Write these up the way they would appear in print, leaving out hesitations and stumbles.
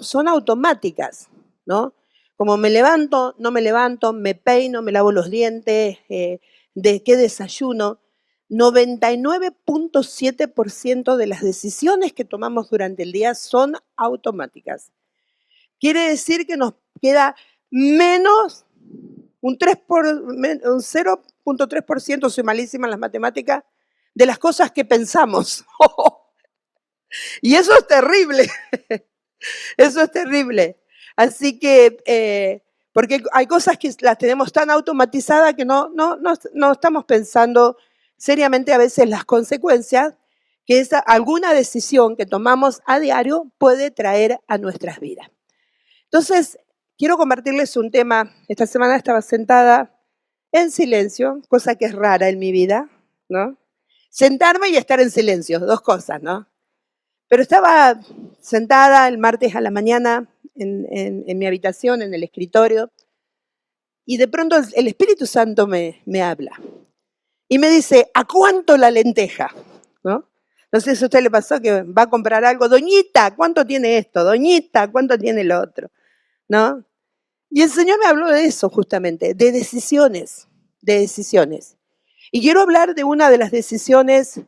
son automáticas, ¿no? Como me levanto, no me levanto, me peino, me lavo los dientes, de qué desayuno. 99.7% de las decisiones que tomamos durante el día son automáticas. Quiere decir que nos queda menos un 0.3%, soy malísima en las matemáticas, de las cosas que pensamos. Y eso es terrible. Eso es terrible. Así que, porque hay cosas que las tenemos tan automatizadas que no estamos pensando seriamente a veces las consecuencias que alguna decisión que tomamos a diario puede traer a nuestras vidas. Entonces, quiero compartirles un tema. Esta semana estaba sentada en silencio, cosa que es rara en mi vida, ¿no? Sentarme y estar en silencio, dos cosas, ¿no? Pero estaba sentada el martes a la mañana en mi habitación, en el escritorio, y de pronto el Espíritu Santo me habla y me dice, ¿a cuánto la lenteja? ¿No? No sé si a usted le pasó que va a comprar algo, doñita, ¿cuánto tiene esto? Doñita, ¿cuánto tiene lo otro? ¿No? Y el Señor me habló de eso justamente, de decisiones, de decisiones. Y quiero hablar de una de las decisiones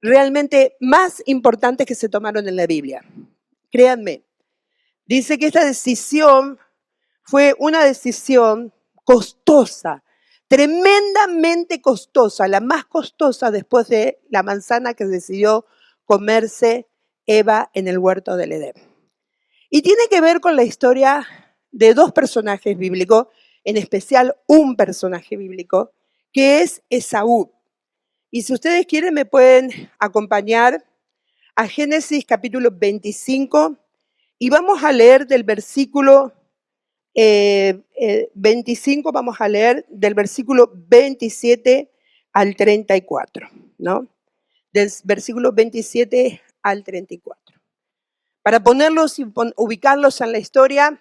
realmente más importantes que se tomaron en la Biblia. Créanme, dice que esta decisión fue una decisión costosa, tremendamente costosa, la más costosa después de la manzana que decidió comerse Eva en el huerto del Edén. Y tiene que ver con la historia de dos personajes bíblicos, en especial un personaje bíblico, que es Esaú. Y si ustedes quieren me pueden acompañar a Génesis capítulo 25 y vamos a leer del versículo 25, vamos a leer del versículo 27 al 34, ¿no? Del versículo 27 al 34. Para ponerlos y ubicarlos en la historia,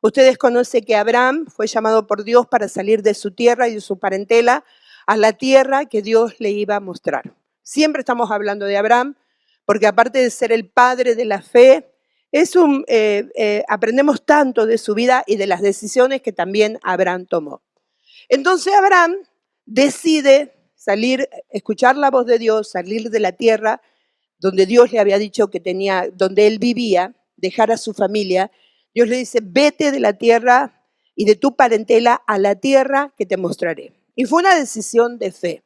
ustedes conocen que Abraham fue llamado por Dios para salir de su tierra y de su parentela a la tierra que Dios le iba a mostrar. Siempre estamos hablando de Abraham, porque aparte de ser el padre de la fe, aprendemos tanto de su vida y de las decisiones que también Abraham tomó. Entonces Abraham decide salir, escuchar la voz de Dios, salir de la tierra donde Dios le había dicho que tenía, donde él vivía, dejar a su familia. Dios le dice, vete de la tierra y de tu parentela a la tierra que te mostraré. Y fue una decisión de fe.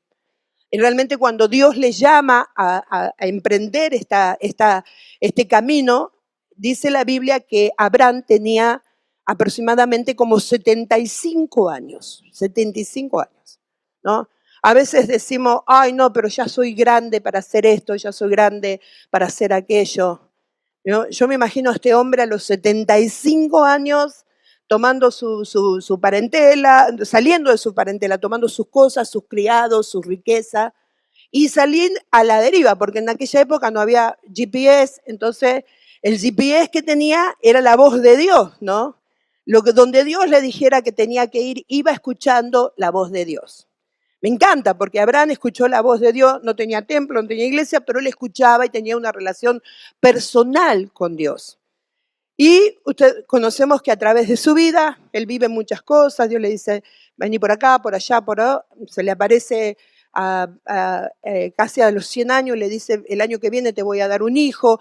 Y realmente cuando Dios le llama a emprender este camino, dice la Biblia que Abraham tenía aproximadamente como 75 años, 75 años, ¿no? A veces decimos, ay no, pero ya soy grande para hacer esto, ya soy grande para hacer aquello, ¿no? Yo me imagino a este hombre a los 75 años tomando su parentela, saliendo de su parentela, tomando sus cosas, sus criados, su riqueza, y salir a la deriva, porque en aquella época no había GPS, entonces el GPS que tenía era la voz de Dios, ¿no? Donde Dios le dijera que tenía que ir, iba escuchando la voz de Dios. Me encanta porque Abraham escuchó la voz de Dios, no tenía templo, no tenía iglesia, pero él escuchaba y tenía una relación personal con Dios. Y conocemos que a través de su vida, él vive muchas cosas, Dios le dice, vení por acá, por allá, por allá, se le aparece casi a los 100 años, le dice, el año que viene te voy a dar un hijo.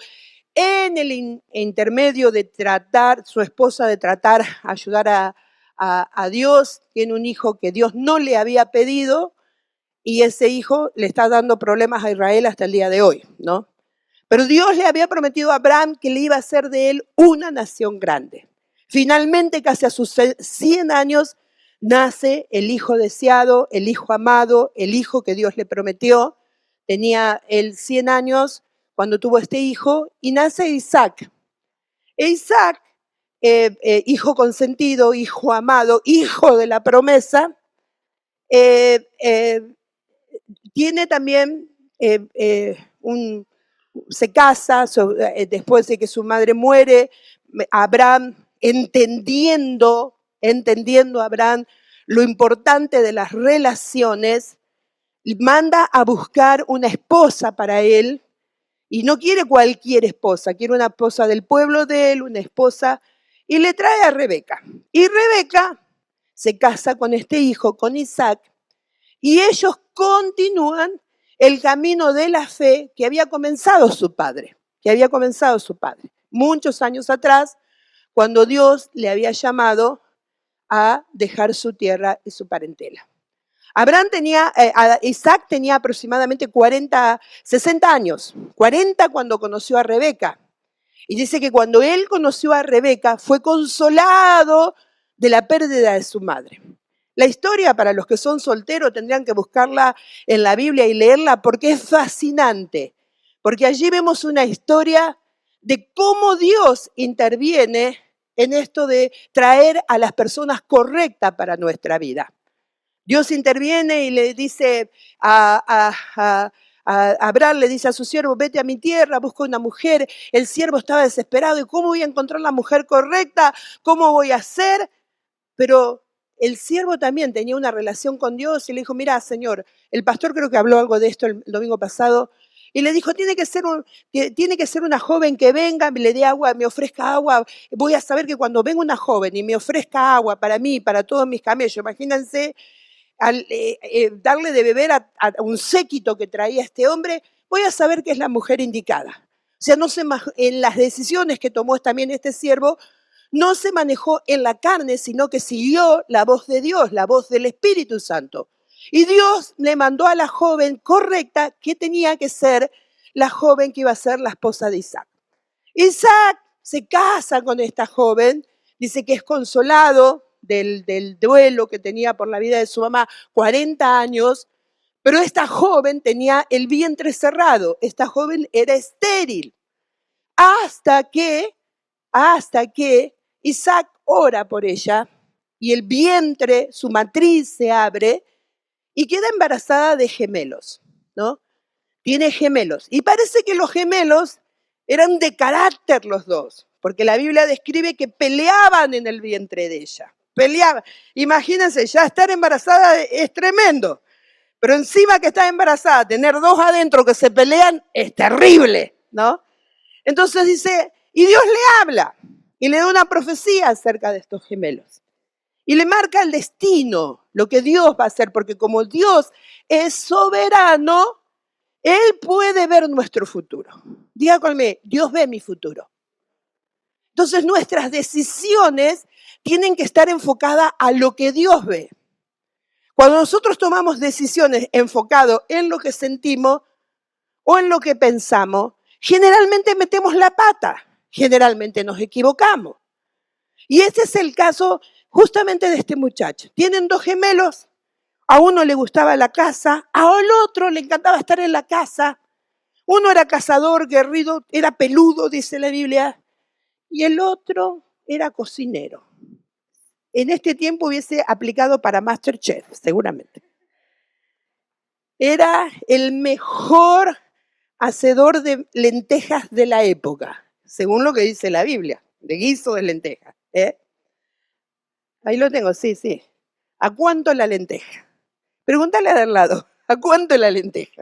En el intermedio de tratar, su esposa de tratar, ayudar a Dios, tiene un hijo que Dios no le había pedido y ese hijo le está dando problemas a Israel hasta el día de hoy, ¿no? Pero Dios le había prometido a Abraham que le iba a hacer de él una nación grande. Finalmente, casi a sus 100 años, nace el hijo deseado, el hijo amado, el hijo que Dios le prometió. Tenía él 100 años cuando tuvo este hijo y nace Isaac. E Isaac, hijo consentido, hijo amado, hijo de la promesa, tiene también se casa después de que su madre muere. Abraham, entendiendo Abraham lo importante de las relaciones, manda a buscar una esposa para él Y no quiere cualquier esposa, quiere una esposa del pueblo de él, una esposa, y le trae a Rebeca. Y Rebeca se casa con este hijo, con Isaac, y ellos continúan el camino de la fe que había comenzado su padre, muchos años atrás, cuando Dios le había llamado a dejar su tierra y su parentela. Isaac tenía aproximadamente 60 años, 40 cuando conoció a Rebeca. Y dice que cuando él conoció a Rebeca fue consolado de la pérdida de su madre. La historia, para los que son solteros, tendrían que buscarla en la Biblia y leerla porque es fascinante. Porque allí vemos una historia de cómo Dios interviene en esto de traer a las personas correctas para nuestra vida. Dios interviene y le dice a Abraham, le dice a su siervo, vete a mi tierra, busca una mujer. El siervo estaba desesperado, ¿y cómo voy a encontrar la mujer correcta? ¿Cómo voy a hacer? Pero el siervo también tenía una relación con Dios y le dijo, mira, Señor, el pastor creo que habló algo de esto el domingo pasado, y le dijo, tiene que ser una joven que venga, me le dé agua, me ofrezca agua. Voy a saber que cuando venga una joven y me ofrezca agua para mí, para todos mis camellos, imagínense, al darle de beber a un séquito que traía este hombre, voy a saber que es la mujer indicada. O sea, en las decisiones que tomó también este siervo, no se manejó en la carne, sino que siguió la voz de Dios, la voz del Espíritu Santo. Y Dios le mandó a la joven correcta que tenía que ser la joven que iba a ser la esposa de Isaac. Isaac se casa con esta joven, dice que es consolado del duelo que tenía por la vida de su mamá, 40 años, pero esta joven tenía el vientre cerrado, esta joven era estéril, hasta que Isaac ora por ella y el vientre, su matriz se abre y queda embarazada de gemelos, ¿no? Tiene gemelos. Y parece que los gemelos eran de carácter los dos, porque la Biblia describe que peleaban en el vientre de ella. Peleaban. Imagínense, ya estar embarazada es tremendo, pero encima que está embarazada, tener dos adentro que se pelean es terrible, ¿no? Entonces dice, y Dios le habla y le da una profecía acerca de estos gemelos. Y le marca el destino, lo que Dios va a hacer, porque como Dios es soberano, Él puede ver nuestro futuro. Diga conmigo, Dios ve mi futuro. Entonces nuestras decisiones tienen que estar enfocadas a lo que Dios ve. Cuando nosotros tomamos decisiones enfocadas en lo que sentimos o en lo que pensamos, generalmente metemos la pata, generalmente nos equivocamos. Y ese es el caso justamente de este muchacho. Tienen dos gemelos, a uno le gustaba la caza, al otro le encantaba estar en la casa. Uno era cazador, guerrido, era peludo, dice la Biblia, y el otro era cocinero. En este tiempo hubiese aplicado para MasterChef, seguramente. Era el mejor hacedor de lentejas de la época, según lo que dice la Biblia, de guiso de lentejas. Ahí lo tengo, sí. ¿A cuánto la lenteja? Pregúntale al lado, ¿a cuánto la lenteja?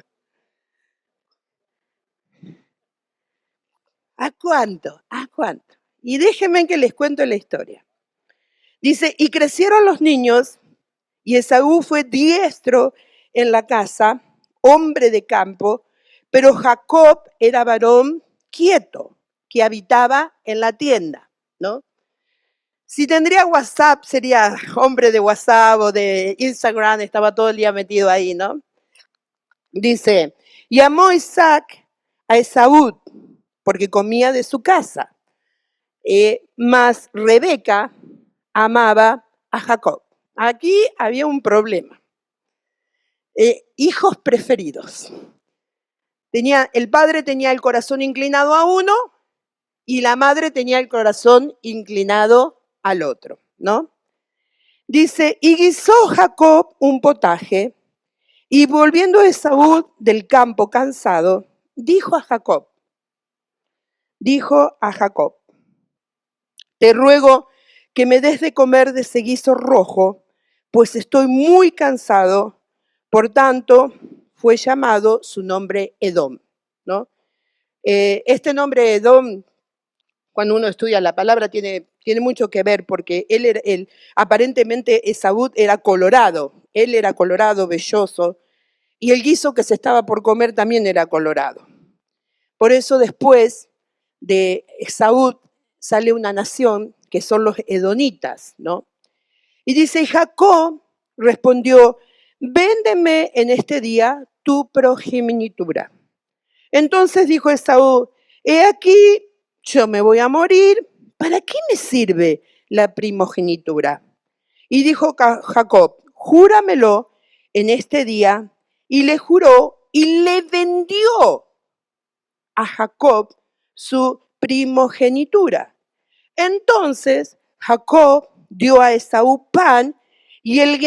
¿A cuánto? ¿A cuánto? Y déjenme que les cuento la historia. Dice, y crecieron los niños, y Esaú fue diestro en la casa, hombre de campo, pero Jacob era varón quieto, que habitaba en la tienda, ¿no? Si tendría WhatsApp, sería hombre de WhatsApp o de Instagram, estaba todo el día metido ahí, ¿no? Dice, y amó Isaac a Esaú, porque comía de su casa, mas Rebeca amaba a Jacob. Aquí había un problema. Hijos preferidos. El padre tenía el corazón inclinado a uno y la madre tenía el corazón inclinado al otro, ¿no? Dice, y guisó Jacob un potaje, y volviendo Esaú del campo cansado, dijo a Jacob, te ruego que me des de comer de ese guiso rojo, pues estoy muy cansado. Por tanto, fue llamado su nombre Edom, ¿no? Este nombre Edom, cuando uno estudia la palabra, tiene mucho que ver porque aparentemente Esaú era colorado. Él era colorado, velloso, y el guiso que se estaba por comer también era colorado. Por eso después de Esaú sale una nación que son los edonitas, ¿no? Y dice, Jacob respondió, véndeme en este día tu progenitura. Entonces dijo Esaú, he aquí, yo me voy a morir, ¿para qué me sirve la primogenitura? Y dijo Jacob, júramelo en este día, y le juró y le vendió a Jacob su primogenitura. Entonces Jacob dio a Esaú pan y el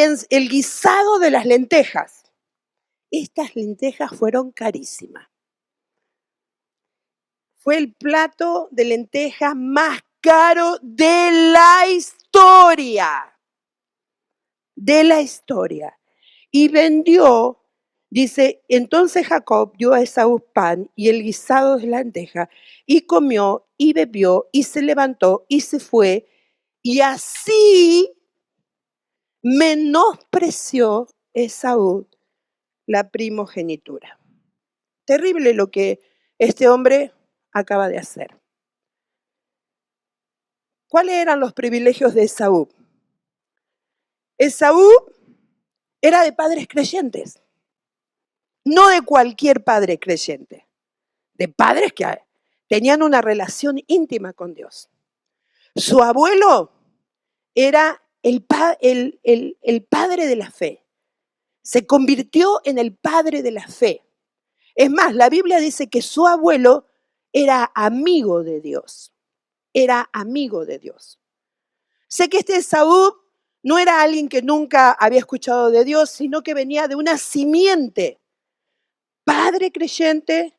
guisado de las lentejas. Estas lentejas fueron carísimas. Fue el plato de lentejas más caro de la historia. De la historia. Y vendió, dice, entonces Jacob dio a Esaú pan y el guisado de lenteja, y comió y bebió y se levantó y se fue, y así menospreció Esaú la primogenitura. Terrible lo que este hombre acaba de hacer. ¿Cuáles eran los privilegios de Esaú? Esaú era de padres creyentes, no de cualquier padre creyente, de padres que tenían una relación íntima con Dios. Su abuelo era el padre de la fe, se convirtió en el padre de la fe. Es más, la Biblia dice que su abuelo era amigo de Dios, era amigo de Dios. Sé que este Esaú no era alguien que nunca había escuchado de Dios, sino que venía de una simiente. Padre creyente,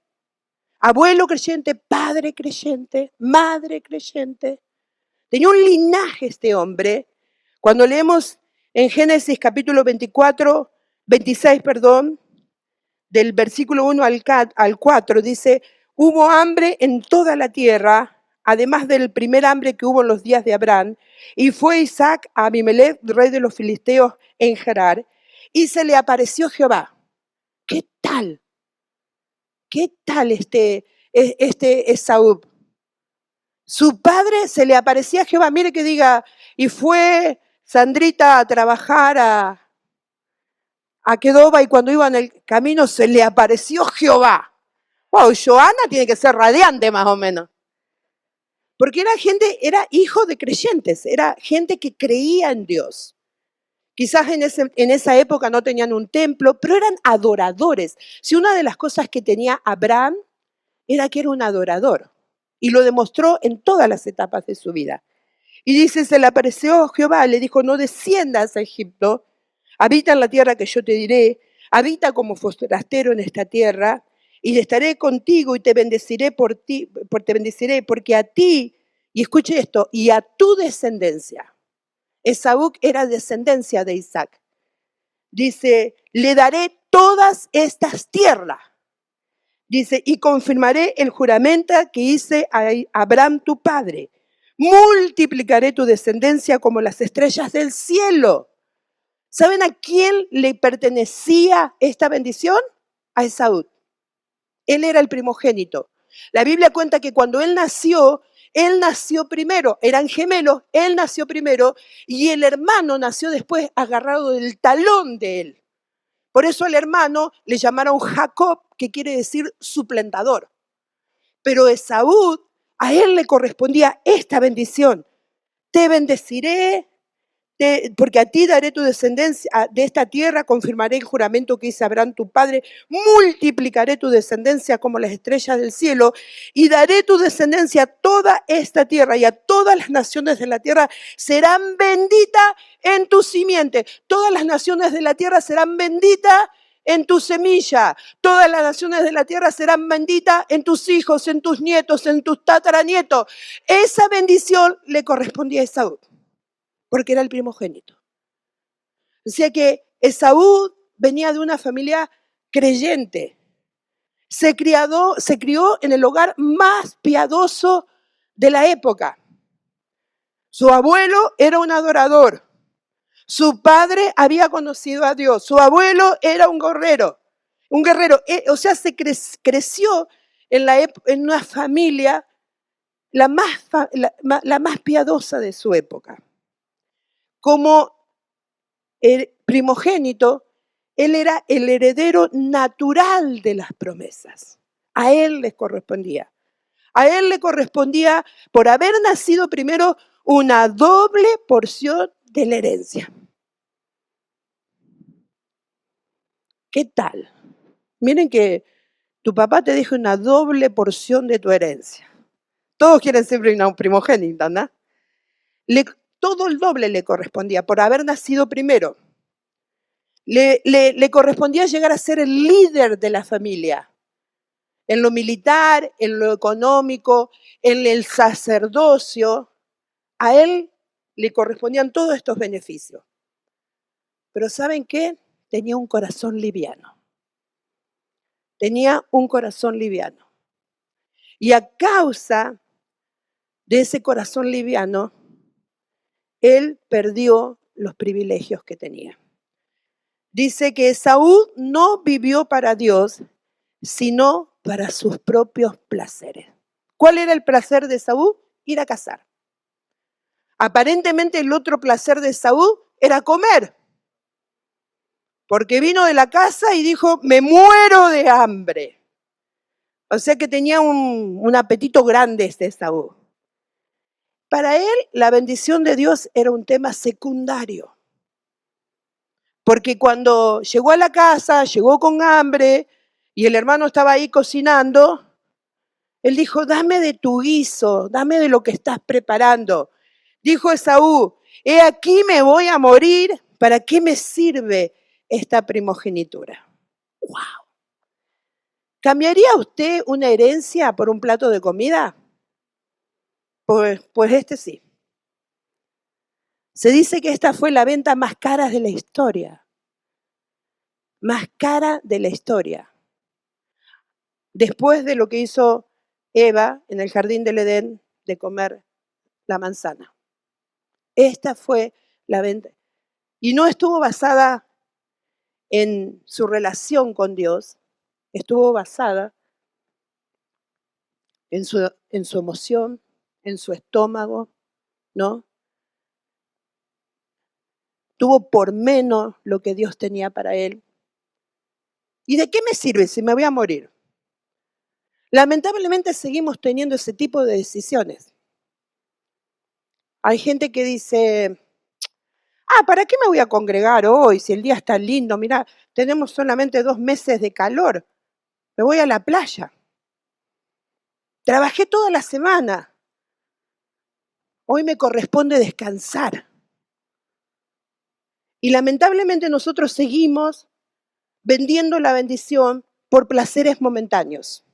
abuelo creyente, padre creyente, madre creyente. Tenía un linaje este hombre. Cuando leemos en Génesis capítulo 26, del versículo 1 al 4, dice, hubo hambre en toda la tierra, además del primer hambre que hubo en los días de Abraham, y fue Isaac a Abimelech, rey de los filisteos, en Gerar, y se le apareció Jehová. ¿Qué tal? ¿Qué tal este Esaú? Su padre se le aparecía a Jehová. Mire que diga, y fue Sandrita a trabajar a Quedoba y cuando iba en el camino se le apareció Jehová. Wow, Joana tiene que ser radiante más o menos. Porque era hijo de creyentes, era gente que creía en Dios. Quizás en esa época no tenían un templo, pero eran adoradores. Si una de las cosas que tenía Abraham era que era un adorador. Y lo demostró en todas las etapas de su vida. Y dice, se le apareció Jehová, le dijo, no desciendas a Egipto, habita en la tierra que yo te diré, habita como forastero en esta tierra, y estaré contigo y te bendeciré te bendeciré, porque a ti, y escuche esto, y a tu descendencia. Esaú era descendencia de Isaac. Dice, le daré todas estas tierras. Dice, y confirmaré el juramento que hice a Abraham tu padre. Multiplicaré tu descendencia como las estrellas del cielo. ¿Saben a quién le pertenecía esta bendición? A Esaú. Él era el primogénito. La Biblia cuenta que cuando él nació primero, eran gemelos, él nació primero y el hermano nació después agarrado del talón de él. Por eso al hermano le llamaron Jacob, que quiere decir suplantador. Pero Esaú, a él le correspondía esta bendición. Te bendeciré, porque a ti daré tu descendencia de esta tierra, confirmaré el juramento que hice a Abraham tu padre, multiplicaré tu descendencia como las estrellas del cielo y daré tu descendencia a toda esta tierra y a todas las naciones de la tierra serán benditas en tu simiente. Todas las naciones de la tierra serán benditas en tu semilla. Todas las naciones de la tierra serán benditas en tus hijos, en tus nietos, en tus tataranietos. Esa bendición le correspondía a Esaú, porque era el primogénito. O sea que Esaú venía de una familia creyente. Se crió en el hogar más piadoso de la época. Su abuelo era un adorador. Su padre había conocido a Dios. Su abuelo era un guerrero. O sea, creció en una familia la más piadosa de su época. Como el primogénito, él era el heredero natural de las promesas. A él les correspondía. A él le correspondía, por haber nacido primero, una doble porción de la herencia. ¿Qué tal? Miren que tu papá te dijo una doble porción de tu herencia. Todos quieren ser un primogénito, ¿no? Todo el doble le correspondía por haber nacido primero. Le correspondía llegar a ser el líder de la familia. En lo militar, en lo económico, en el sacerdocio. A él le correspondían todos estos beneficios. Pero ¿saben qué? Tenía un corazón liviano. Tenía un corazón liviano. Y a causa de ese corazón liviano, él perdió los privilegios que tenía. Dice que Esaú no vivió para Dios, sino para sus propios placeres. ¿Cuál era el placer de Esaú? Ir a cazar. Aparentemente el otro placer de Esaú era comer. Porque vino de la casa y dijo, me muero de hambre. O sea que tenía un apetito grande este Esaú. Para él, la bendición de Dios era un tema secundario. Porque cuando llegó a la casa, llegó con hambre y el hermano estaba ahí cocinando, él dijo, dame de tu guiso, dame de lo que estás preparando. Dijo Esaú, he aquí me voy a morir, ¿para qué me sirve esta primogenitura? ¡Wow! ¿Cambiaría usted una herencia por un plato de comida? Pues este sí. Se dice que esta fue la venta más cara de la historia. Más cara de la historia. Después de lo que hizo Eva en el jardín del Edén de comer la manzana. Esta fue la venta. Y no estuvo basada en su relación con Dios, estuvo basada en su emoción, en su estómago, ¿no? Tuvo por menos lo que Dios tenía para él. ¿Y de qué me sirve si me voy a morir? Lamentablemente seguimos teniendo ese tipo de decisiones. Hay gente que dice, ¿para qué me voy a congregar hoy si el día está lindo? Mirá, tenemos solamente 2 meses de calor. Me voy a la playa. Trabajé toda la semana. Hoy me corresponde descansar. Y lamentablemente nosotros seguimos vendiendo la bendición por placeres momentáneos.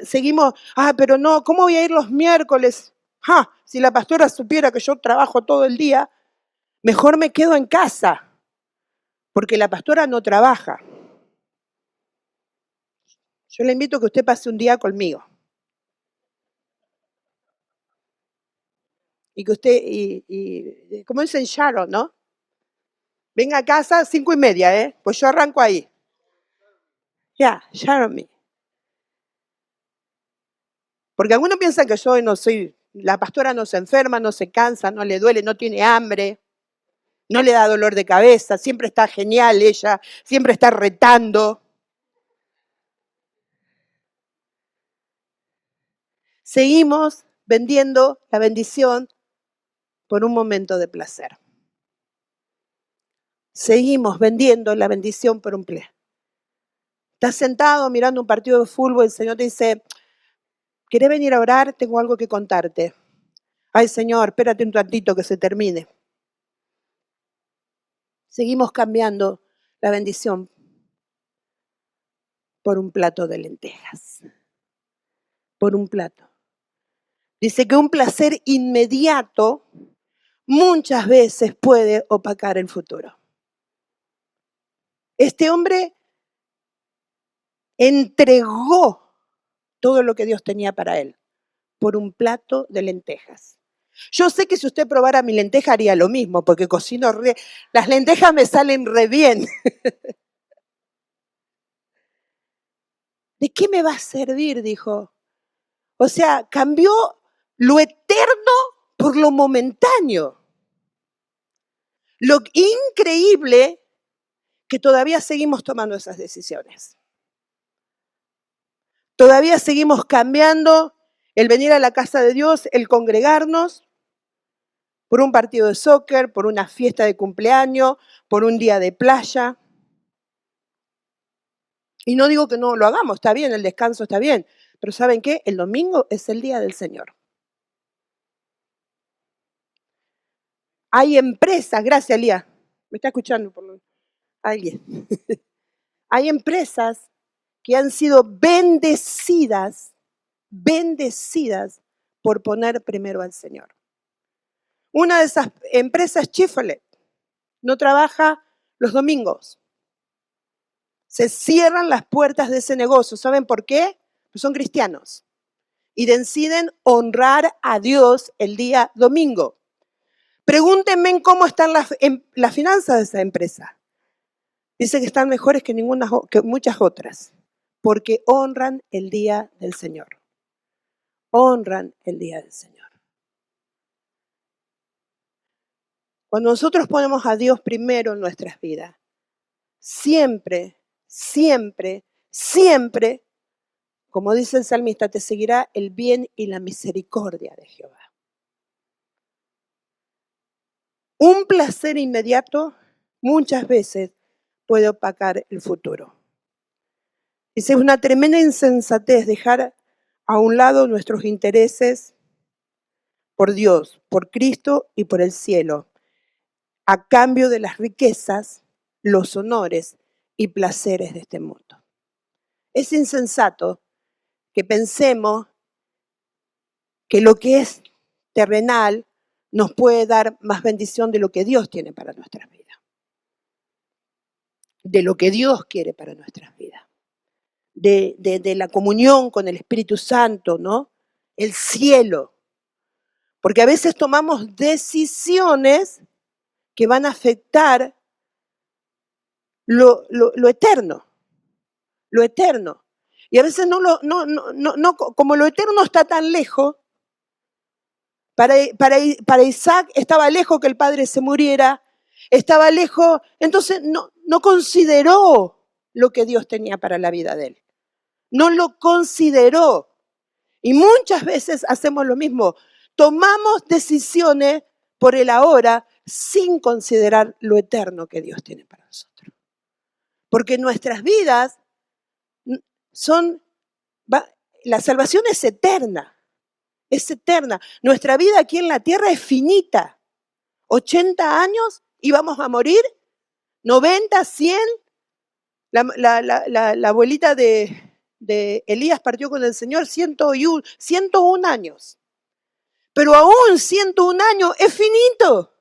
Seguimos, pero no, ¿cómo voy a ir los miércoles? Si la pastora supiera que yo trabajo todo el día, mejor me quedo en casa, porque la pastora no trabaja. Yo le invito a que usted pase un día conmigo. Y que usted, como dicen Sharon, ¿no? Venga a casa 5:30, pues yo arranco ahí. Sharon me. Porque algunos piensan que yo no soy, la pastora no se enferma, no se cansa, no le duele, no tiene hambre, no le da dolor de cabeza, siempre está genial ella, siempre está retando. Seguimos vendiendo la bendición por un momento de placer. Seguimos vendiendo la bendición por un placer. Estás sentado mirando un partido de fútbol, el Señor te dice, ¿querés venir a orar? Tengo algo que contarte. Ay, Señor, espérate un ratito que se termine. Seguimos cambiando la bendición por un plato de lentejas. Por un plato. Dice que un placer inmediato muchas veces puede opacar el futuro. Este hombre entregó todo lo que Dios tenía para él por un plato de lentejas. Yo sé que si usted probara mi lenteja haría lo mismo, porque cocino las lentejas me salen re bien. ¿De qué me va a servir? Dijo. O sea, cambió lo eterno por lo momentáneo. Lo increíble que todavía seguimos tomando esas decisiones. Todavía seguimos cambiando el venir a la casa de Dios, el congregarnos por un partido de soccer, por una fiesta de cumpleaños, por un día de playa. Y no digo que no lo hagamos, está bien, el descanso está bien, pero ¿saben qué? El domingo es el día del Señor. Hay empresas, gracias Lía, me está escuchando por alguien. Hay empresas que han sido bendecidas por poner primero al Señor. Una de esas empresas, Chick-fil-A, no trabaja los domingos. Se cierran las puertas de ese negocio. ¿Saben por qué? Pues son cristianos y deciden honrar a Dios el día domingo. Pregúntenme cómo están las finanzas de esa empresa. Dice que están mejores que muchas otras, porque honran el día del Señor. Honran el día del Señor. Cuando nosotros ponemos a Dios primero en nuestras vidas, siempre, como dice el salmista, te seguirá el bien y la misericordia de Jehová. Un placer inmediato muchas veces puede opacar el futuro. Es una tremenda insensatez dejar a un lado nuestros intereses por Dios, por Cristo y por el cielo, a cambio de las riquezas, los honores y placeres de este mundo. Es insensato que pensemos que lo que es terrenal nos puede dar más bendición de lo que Dios tiene para nuestras vidas. De lo que Dios quiere para nuestras vidas. De la comunión con el Espíritu Santo, ¿no? El cielo. Porque a veces tomamos decisiones que van a afectar lo eterno. Lo eterno. Y a veces como lo eterno está tan lejos, para Isaac estaba lejos que el padre se muriera, estaba lejos, entonces no consideró lo que Dios tenía para la vida de él. No lo consideró. Y muchas veces hacemos lo mismo. Tomamos decisiones por el ahora sin considerar lo eterno que Dios tiene para nosotros. Porque nuestras vidas la salvación es eterna. Es eterna. Nuestra vida aquí en la tierra es finita. 80 años y vamos a morir. 90, 100. La abuelita de Elías partió con el Señor 101 años. Pero aún 101 años es finito.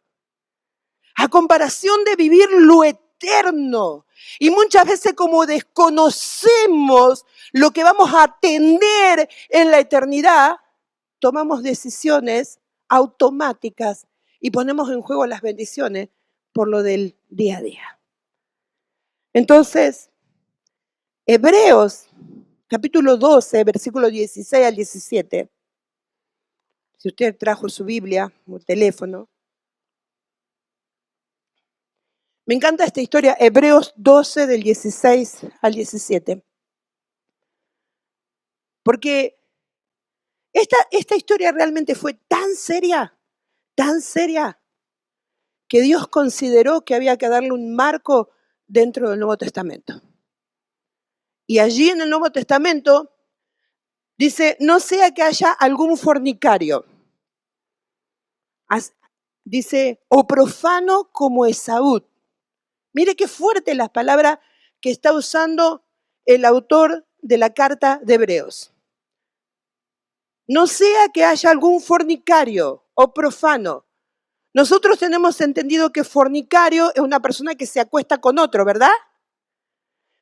A comparación de vivir lo eterno. Y muchas veces como desconocemos lo que vamos a tener en la eternidad, tomamos decisiones automáticas y ponemos en juego las bendiciones por lo del día a día. Entonces, Hebreos, capítulo 12, versículo 16 al 17. Si usted trajo su Biblia o teléfono. Me encanta esta historia, Hebreos 12, del 16 al 17. Porque esta historia realmente fue tan seria, que Dios consideró que había que darle un marco dentro del Nuevo Testamento. Y allí en el Nuevo Testamento dice, no sea que haya algún fornicario. Dice, o profano como Esaú. Mire qué fuerte las palabras que está usando el autor de la carta de Hebreos. No sea que haya algún fornicario o profano. Nosotros tenemos entendido que fornicario es una persona que se acuesta con otro, ¿verdad?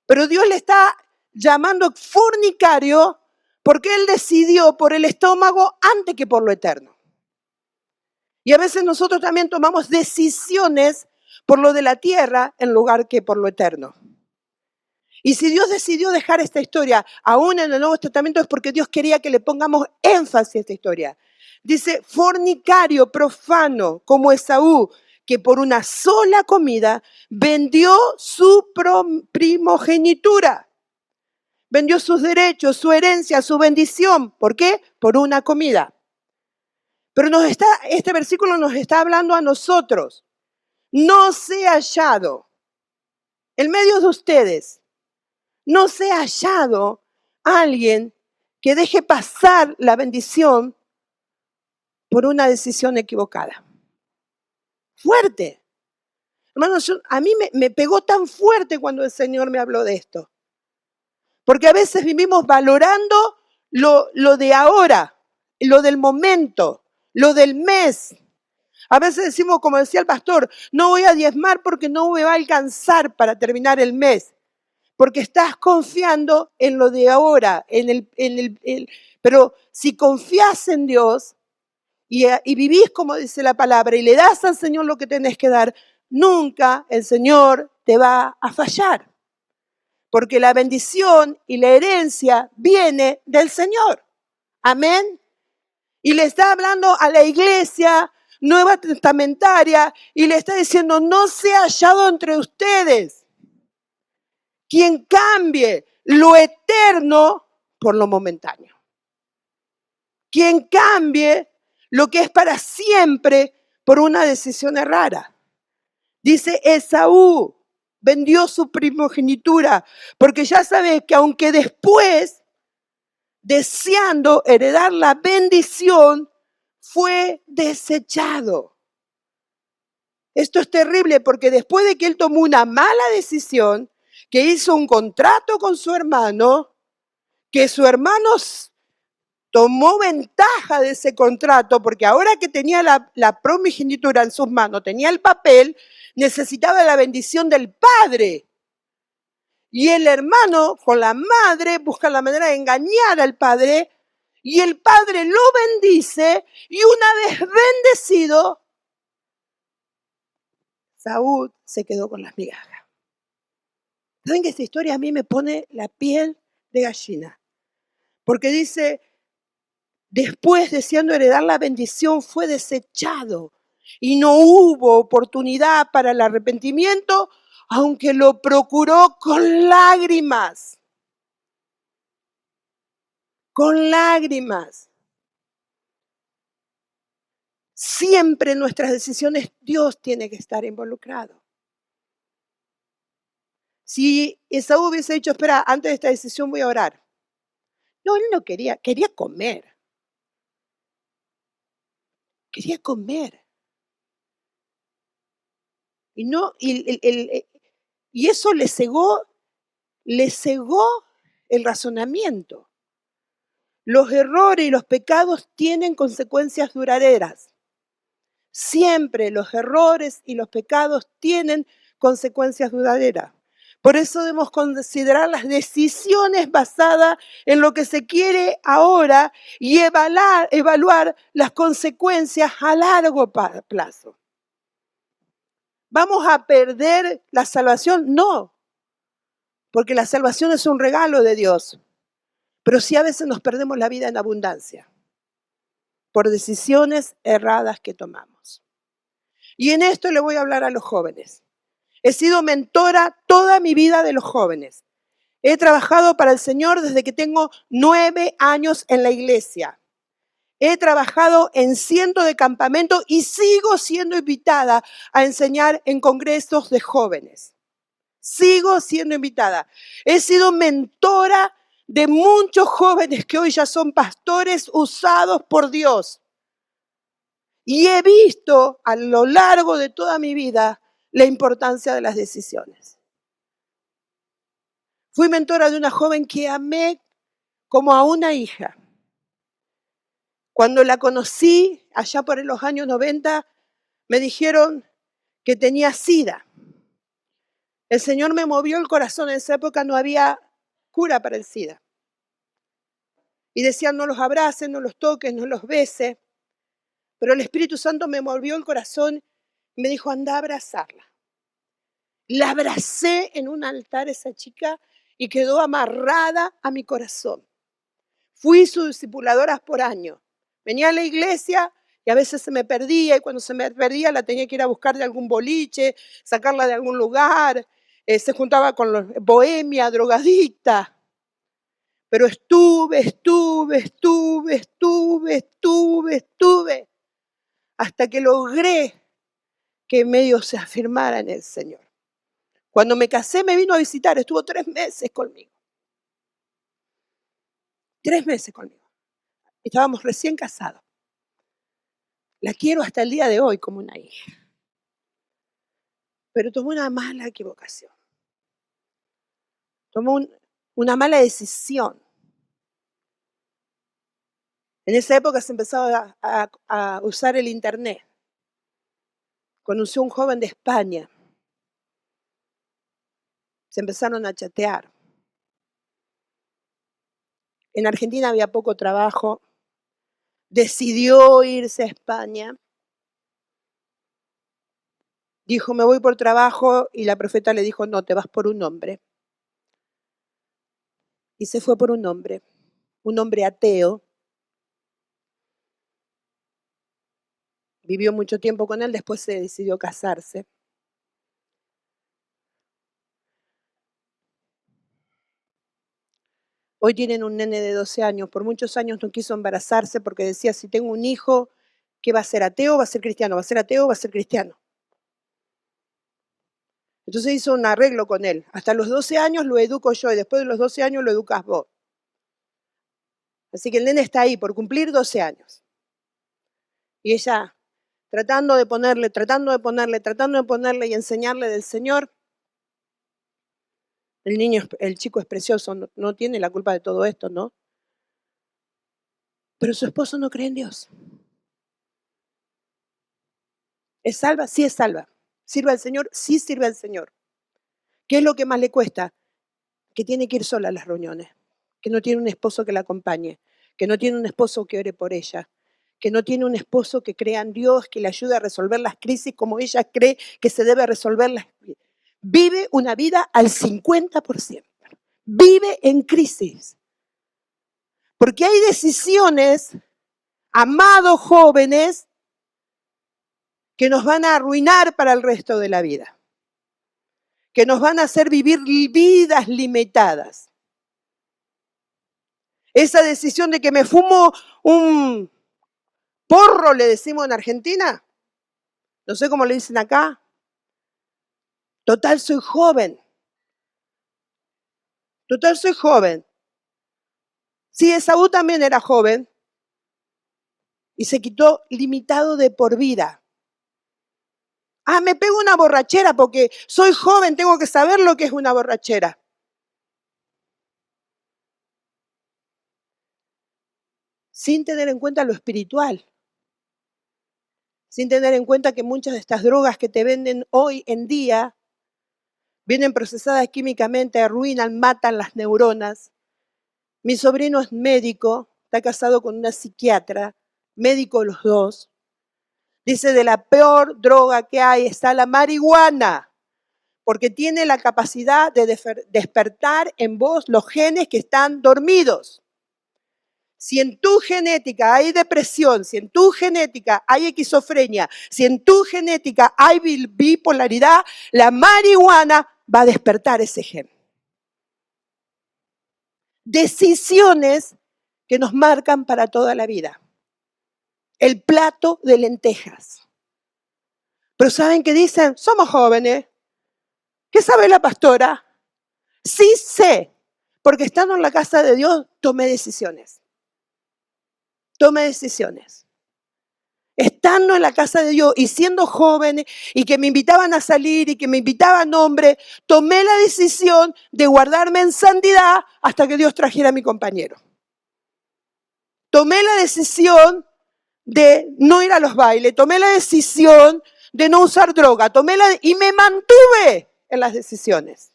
Pero Dios le está llamando fornicario porque él decidió por el estómago antes que por lo eterno. Y a veces nosotros también tomamos decisiones por lo de la tierra en lugar que por lo eterno. Y si Dios decidió dejar esta historia aún en el Nuevo Testamento es porque Dios quería que le pongamos énfasis a esta historia. Dice, fornicario, profano, como Esaú, que por una sola comida vendió su primogenitura. Vendió sus derechos, su herencia, su bendición. ¿Por qué? Por una comida. Pero este versículo nos está hablando a nosotros. No sea hallado en medio de ustedes. No sea hallado alguien que deje pasar la bendición por una decisión equivocada. Fuerte. Hermanos, a mí me pegó tan fuerte cuando el Señor me habló de esto. Porque a veces vivimos valorando lo de ahora, lo del momento, lo del mes. A veces decimos, como decía el pastor, no voy a diezmar porque no me va a alcanzar para terminar el mes. Porque estás confiando en lo de ahora, pero si confías en Dios y vivís como dice la palabra y le das al Señor lo que tenés que dar, nunca el Señor te va a fallar. Porque la bendición y la herencia viene del Señor. Amén. Y le está hablando a la iglesia nueva testamentaria y le está diciendo, no sea hallado entre ustedes quien cambie lo eterno por lo momentáneo. Quien cambie lo que es para siempre por una decisión errada. Dice Esaú, vendió su primogenitura, porque ya sabes que aunque después, deseando heredar la bendición, fue desechado. Esto es terrible porque después de que él tomó una mala decisión, que hizo un contrato con su hermano, que su hermano tomó ventaja de ese contrato, porque ahora que tenía la primogenitura en sus manos, tenía el papel, necesitaba la bendición del padre. Y el hermano con la madre busca la manera de engañar al padre, y el padre lo bendice, y una vez bendecido, Saúl se quedó con las migajas. ¿Saben que esta historia a mí me pone la piel de gallina? Porque dice, después deseando heredar la bendición fue desechado y no hubo oportunidad para el arrepentimiento, aunque lo procuró con lágrimas. Con lágrimas. Siempre en nuestras decisiones Dios tiene que estar involucrado. Si Esaú hubiese dicho, espera, antes de esta decisión voy a orar. No, él no quería comer. Quería comer. Y no, y eso le cegó el razonamiento. Los errores y los pecados tienen consecuencias duraderas. Siempre los errores y los pecados tienen consecuencias duraderas. Por eso debemos considerar las decisiones basadas en lo que se quiere ahora y evaluar las consecuencias a largo plazo. ¿Vamos a perder la salvación? No, porque la salvación es un regalo de Dios. Pero sí a veces nos perdemos la vida en abundancia por decisiones erradas que tomamos. Y en esto le voy a hablar a los jóvenes. He sido mentora toda mi vida de los jóvenes. He trabajado para el Señor desde que tengo 9 años en la iglesia. He trabajado en cientos de campamentos y sigo siendo invitada a enseñar en congresos de jóvenes. Sigo siendo invitada. He sido mentora de muchos jóvenes que hoy ya son pastores usados por Dios. Y he visto a lo largo de toda mi vida la importancia de las decisiones. Fui mentora de una joven que amé como a una hija. Cuando la conocí, allá por los años 90, me dijeron que tenía SIDA. El Señor me movió el corazón. En esa época no había cura para el SIDA. Y decían, no los abraces, no los toques, no los beses. Pero el Espíritu Santo me movió el corazón y me dijo, anda a abrazarla. La abracé en un altar esa chica y quedó amarrada a mi corazón. Fui su discipuladora por años. Venía a la iglesia y a veces se me perdía, y cuando se me perdía la tenía que ir a buscar de algún boliche, sacarla de algún lugar. Se juntaba con los bohemia, drogadicta. Pero estuve, hasta que logré que medio se afirmara en el Señor. Cuando me casé me vino a visitar, estuvo 3 meses conmigo. 3 meses conmigo. Estábamos recién casados. La quiero hasta el día de hoy como una hija. Pero tomó una mala equivocación. Tomó una mala decisión. En esa época se empezaba a usar el internet. Conoció a un joven de España. Se empezaron a chatear. En Argentina había poco trabajo. Decidió irse a España. Dijo, me voy por trabajo, y la profeta le dijo, no, te vas por un hombre. Y se fue por un hombre ateo. Vivió mucho tiempo con él, después se decidió casarse. Hoy tienen un nene de 12 años. Por muchos años no quiso embarazarse porque decía, si tengo un hijo, ¿qué va a ser? ¿Ateo o va a ser cristiano? ¿Va a ser ateo o va a ser cristiano? Entonces hizo un arreglo con él. Hasta los 12 años lo educo yo y después de los 12 años lo educas vos. Así que el nene está ahí por cumplir 12 años. Y ella tratando de ponerle y enseñarle del Señor. El chico es precioso, no tiene la culpa de todo esto, ¿no? Pero su esposo no cree en Dios. ¿Es salva? Sí es salva. ¿Sirve al Señor? Sí sirve al Señor. ¿Qué es lo que más le cuesta? Que tiene que ir sola a las reuniones, que no tiene un esposo que la acompañe, que no tiene un esposo que ore por ella, que no tiene un esposo que crea en Dios, que le ayude a resolver las crisis como ella cree que se debe resolverlas. Vive una vida al 50%. Vive en crisis. Porque hay decisiones, amados jóvenes, que nos van a arruinar para el resto de la vida. Que nos van a hacer vivir vidas limitadas. Esa decisión de que me fumo un porro, le decimos en Argentina. No sé cómo le dicen acá. Total, soy joven. Sí, Esaú también era joven y se quitó limitado de por vida. Me pego una borrachera porque soy joven, tengo que saber lo que es una borrachera. Sin tener en cuenta lo espiritual. Sin tener en cuenta que muchas de estas drogas que te venden hoy en día vienen procesadas químicamente, arruinan, matan las neuronas. Mi sobrino es médico, está casado con una psiquiatra, médico los dos. Dice, de la peor droga que hay está la marihuana, porque tiene la capacidad de despertar en vos los genes que están dormidos. Si en tu genética hay depresión, si en tu genética hay esquizofrenia, si en tu genética hay bipolaridad, la marihuana va a despertar ese gen. Decisiones que nos marcan para toda la vida. El plato de lentejas. Pero ¿saben qué dicen? Somos jóvenes. ¿Qué sabe la pastora? Sí sé, porque estando en la casa de Dios tomé decisiones. Estando en la casa de Dios y siendo joven y que me invitaban a salir y que me invitaban hombres, tomé la decisión de guardarme en santidad hasta que Dios trajera a mi compañero. Tomé la decisión de no ir a los bailes, tomé la decisión de no usar droga, y me mantuve en las decisiones.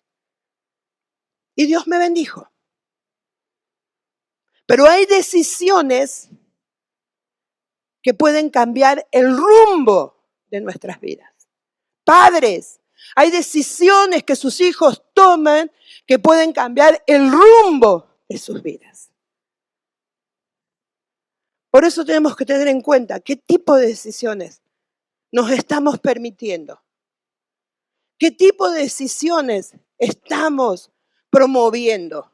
Y Dios me bendijo. Pero hay decisiones que pueden cambiar el rumbo de nuestras vidas. Padres, hay decisiones que sus hijos toman que pueden cambiar el rumbo de sus vidas. Por eso tenemos que tener en cuenta qué tipo de decisiones nos estamos permitiendo. ¿Qué tipo de decisiones estamos promoviendo?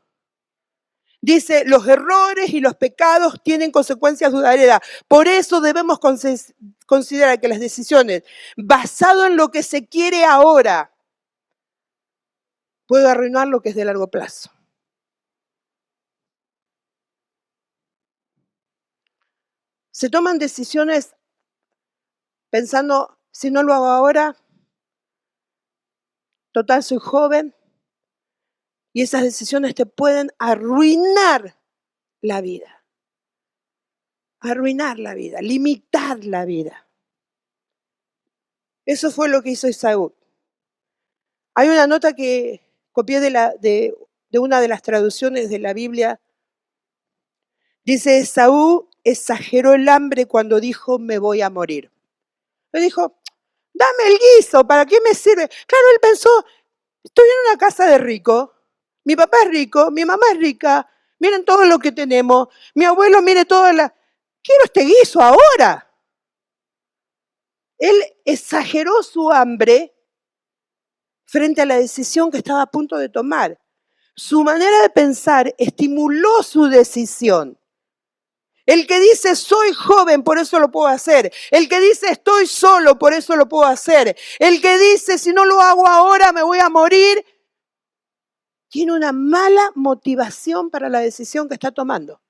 Dice, los errores y los pecados tienen consecuencias duraderas. Por eso debemos considerar que las decisiones basadas en lo que se quiere ahora pueden arruinar lo que es de largo plazo. Se toman decisiones pensando, si no lo hago ahora, total soy joven, y esas decisiones te pueden arruinar la vida. Arruinar la vida, limitar la vida. Eso fue lo que hizo Esaú. Hay una nota que copié de una de las traducciones de la Biblia. Dice, Esaú exageró el hambre cuando dijo, me voy a morir. Le dijo, dame el guiso, ¿para qué me sirve? Claro, él pensó, estoy en una casa de rico, mi papá es rico, mi mamá es rica, miren todo lo que tenemos, mi abuelo mire toda la... Quiero este guiso ahora. Él exageró su hambre frente a la decisión que estaba a punto de tomar. Su manera de pensar estimuló su decisión. El que dice soy joven, por eso lo puedo hacer. El que dice estoy solo, por eso lo puedo hacer. El que dice si no lo hago ahora me voy a morir, tiene una mala motivación para la decisión que está tomando.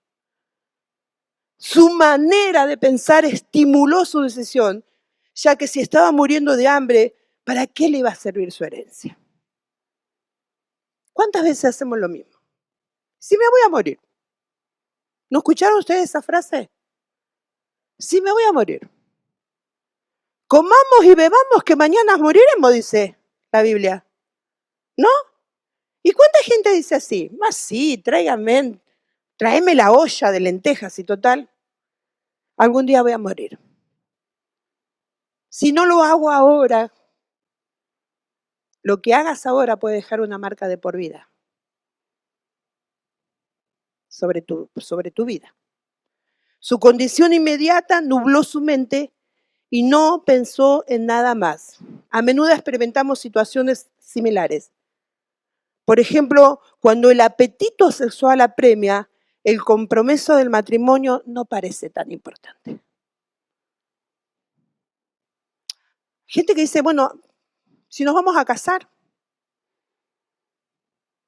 Su manera de pensar estimuló su decisión, ya que si estaba muriendo de hambre, ¿para qué le iba a servir su herencia? ¿Cuántas veces hacemos lo mismo? Si me voy a morir. ¿No escucharon ustedes esa frase? Si me voy a morir. Comamos y bebamos que mañana moriremos, dice la Biblia. ¿No? ¿Y cuánta gente dice así? Más sí, tráigame la olla de lentejas y total, algún día voy a morir. Si no lo hago ahora, lo que hagas ahora puede dejar una marca de por vida sobre tu vida. Su condición inmediata nubló su mente y no pensó en nada más. A menudo experimentamos situaciones similares. Por ejemplo, cuando el apetito sexual apremia, el compromiso del matrimonio no parece tan importante. Gente que dice, bueno, si nos vamos a casar.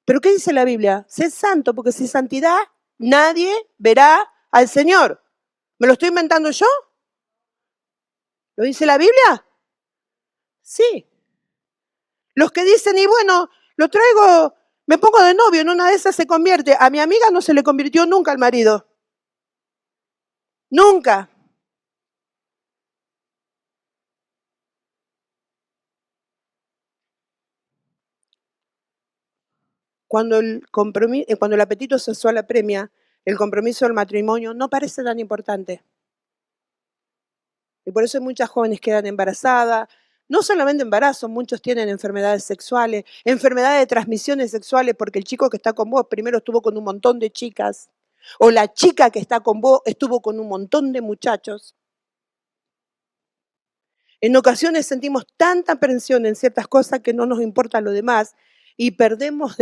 ¿Pero qué dice la Biblia? Sé santo, porque sin santidad nadie verá al Señor. ¿Me lo estoy inventando yo? ¿Lo dice la Biblia? Sí. Los que dicen, y bueno, lo traigo, me pongo de novio, en una de esas se convierte. A mi amiga no se le convirtió nunca el marido. Nunca. Cuando el apetito sexual apremia, el compromiso del matrimonio no parece tan importante. Y por eso muchas jóvenes quedan embarazadas. No solamente embarazo, muchos tienen enfermedades sexuales, enfermedades de transmisiones sexuales, porque el chico que está con vos primero estuvo con un montón de chicas, o la chica que está con vos estuvo con un montón de muchachos. En ocasiones sentimos tanta presión en ciertas cosas que no nos importa lo demás y perdemos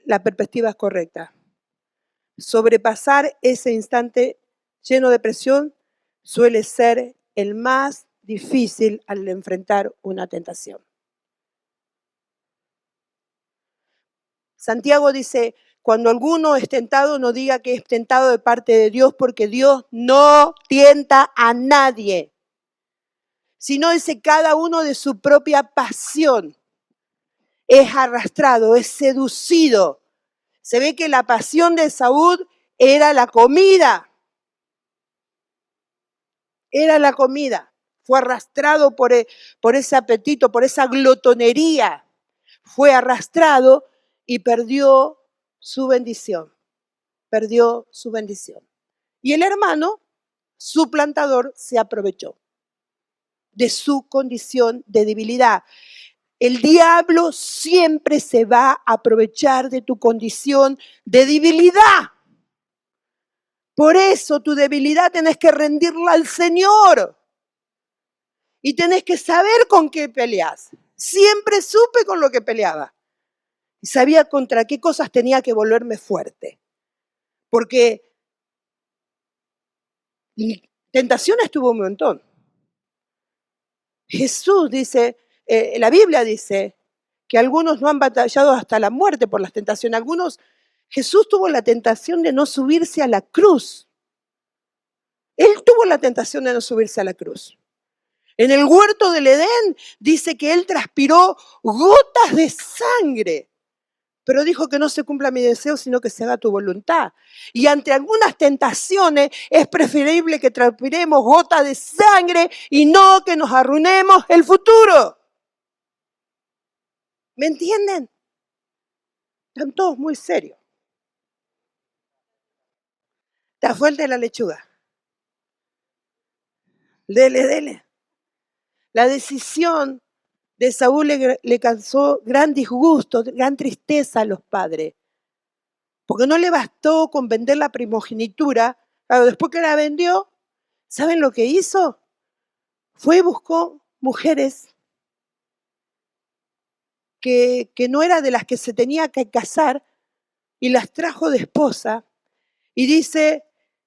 la perspectiva correcta. Sobrepasar ese instante lleno de presión suele ser el más difícil al enfrentar una tentación. Santiago dice, cuando alguno es tentado, no diga que es tentado de parte de Dios, porque Dios no tienta a nadie, sino dice cada uno de su propia pasión. Es arrastrado, es seducido. Se ve que la pasión de Saúl era la comida. Era la comida. Fue arrastrado por ese apetito, por esa glotonería. Fue arrastrado y perdió su bendición. perdió su bendición. Y el hermano suplantador se aprovechó de su condición de debilidad. El diablo siempre se va a aprovechar de tu condición de debilidad. Por eso tu debilidad tenés que rendirla al Señor. Y tenés que saber con qué peleas. Siempre supe con lo que peleaba. Y sabía contra qué cosas tenía que volverme fuerte. Porque tentaciones tuvo un montón. Jesús dice, la Biblia dice que algunos no han batallado hasta la muerte por las tentaciones. Jesús tuvo la tentación de no subirse a la cruz. Él tuvo la tentación de no subirse a la cruz. En el huerto del Edén dice que él transpiró gotas de sangre, pero dijo que no se cumpla mi deseo, sino que se haga tu voluntad. Y ante algunas tentaciones es preferible que transpiremos gotas de sangre y no que nos arruinemos el futuro. ¿Me entienden? Están todos muy serios. Está fuerte la lechuga. Dele. La decisión de Saúl le causó gran disgusto, gran tristeza a los padres, porque no le bastó con vender la primogenitura. Claro, después que la vendió, ¿saben lo que hizo? Fue y buscó mujeres que no era de las que se tenía que casar y las trajo de esposa. Y dice,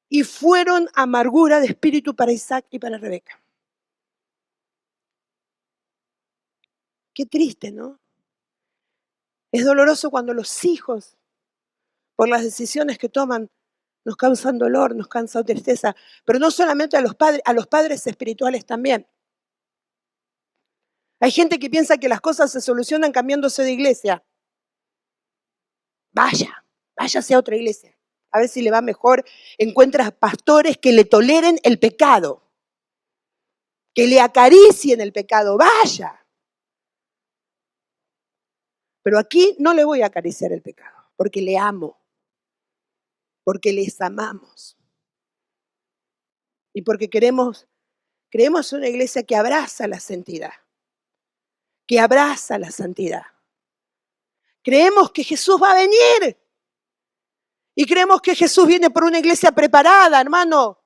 y fueron amargura de espíritu para Isaac y para Rebeca. Qué triste, ¿no? Es doloroso cuando los hijos, por las decisiones que toman, nos causan dolor, nos causan tristeza. Pero no solamente a los padres espirituales también. Hay gente que piensa que las cosas se solucionan cambiándose de iglesia. Váyase a otra iglesia. A ver si le va mejor. Encuentras pastores que le toleren el pecado, que le acaricien el pecado. Vaya. Pero aquí no le voy a acariciar el pecado, porque le amo, porque les amamos. Y porque creemos una iglesia que abraza la santidad, que abraza la santidad. Creemos que Jesús va a venir. Y creemos que Jesús viene por una iglesia preparada, hermano.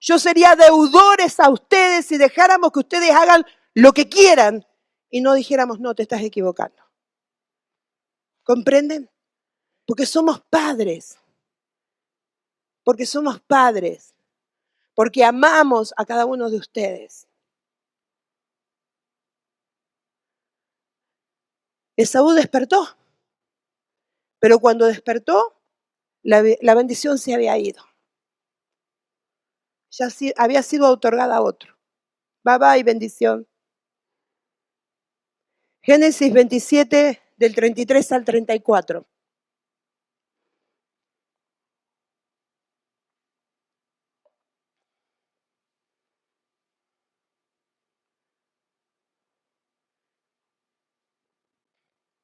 Yo sería deudores a ustedes si dejáramos que ustedes hagan lo que quieran y no dijéramos, no, te estás equivocando. ¿Comprenden? Porque somos padres. Porque somos padres. Porque amamos a cada uno de ustedes. Esaú despertó. Pero cuando despertó, la bendición se había ido. Ya había sido otorgada a otro. Bye, bendición. Génesis 27, del 33 al 34.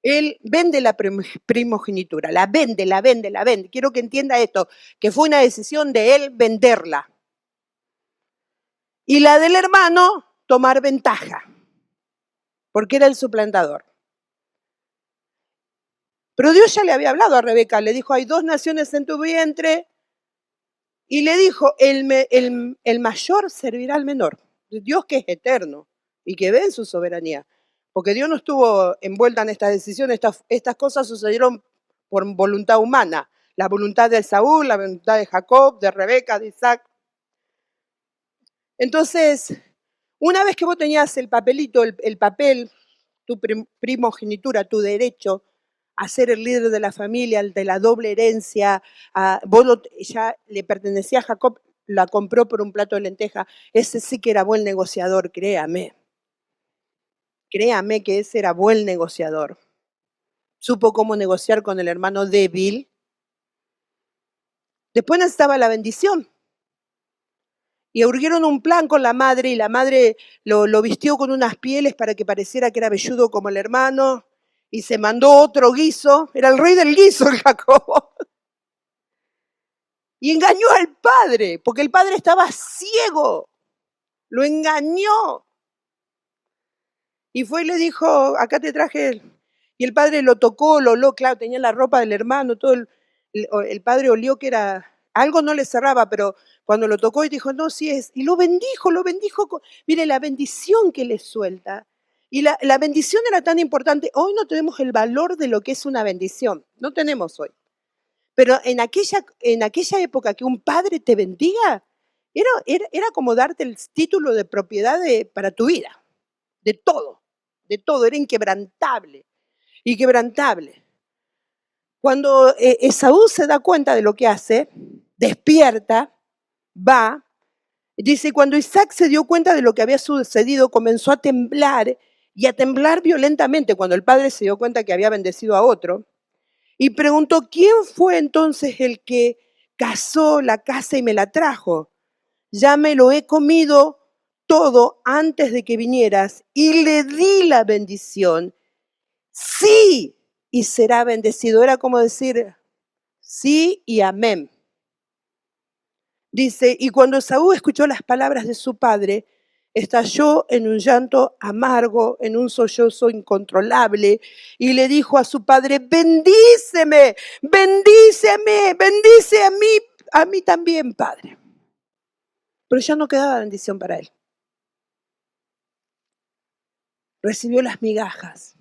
Él vende la primogenitura, la vende. Quiero que entienda esto, que fue una decisión de él venderla. Y la del hermano, tomar ventaja, porque era el suplantador. Pero Dios ya le había hablado a Rebeca, le dijo, hay 2 naciones en tu vientre, y le dijo, el mayor servirá al menor. Dios que es eterno y que ve en su soberanía. Porque Dios no estuvo envuelta en estas decisiones, estas cosas sucedieron por voluntad humana. La voluntad de Saúl, la voluntad de Jacob, de Rebeca, de Isaac. Entonces, una vez que vos tenías el papelito, el papel, tu primogenitura, tu derecho a ser el líder de la familia, el de la doble herencia, ya le pertenecía a Jacob, la compró por un plato de lenteja, ese sí que era buen negociador, créame. Créame que ese era buen negociador. Supo cómo negociar con el hermano débil. Después necesitaba la bendición. Y urgieron un plan con la madre y la madre lo vistió con unas pieles para que pareciera que era velludo como el hermano. Y se mandó otro guiso. Era el rey del guiso, el Jacob. Y engañó al padre, porque el padre estaba ciego. Lo engañó. Y fue y le dijo, acá te traje. Y el padre lo tocó, lo oló, claro, tenía la ropa del hermano, todo el padre olió que era, algo no le cerraba, pero cuando lo tocó y dijo, no, sí es. Y lo bendijo. Mire, la bendición que le suelta. Y la bendición era tan importante. Hoy no tenemos el valor de lo que es una bendición. No tenemos hoy. Pero en aquella época que un padre te bendiga, era como darte el título de propiedad para tu vida. De todo. Era inquebrantable. Inquebrantable. Cuando Esaú se da cuenta de lo que hace, despierta, va, dice, cuando Isaac se dio cuenta de lo que había sucedido, comenzó a temblar y a temblar violentamente cuando el padre se dio cuenta que había bendecido a otro. Y preguntó, ¿quién fue entonces el que cazó la casa y me la trajo? Ya me lo he comido todo antes de que vinieras y le di la bendición. Sí, y será bendecido. Era como decir sí y amén. Dice, y cuando Saúl escuchó las palabras de su padre, estalló en un llanto amargo, en un sollozo incontrolable, y le dijo a su padre, bendíceme, bendíceme, bendice a mí también, padre. Pero ya no quedaba bendición para él. Recibió las migajas.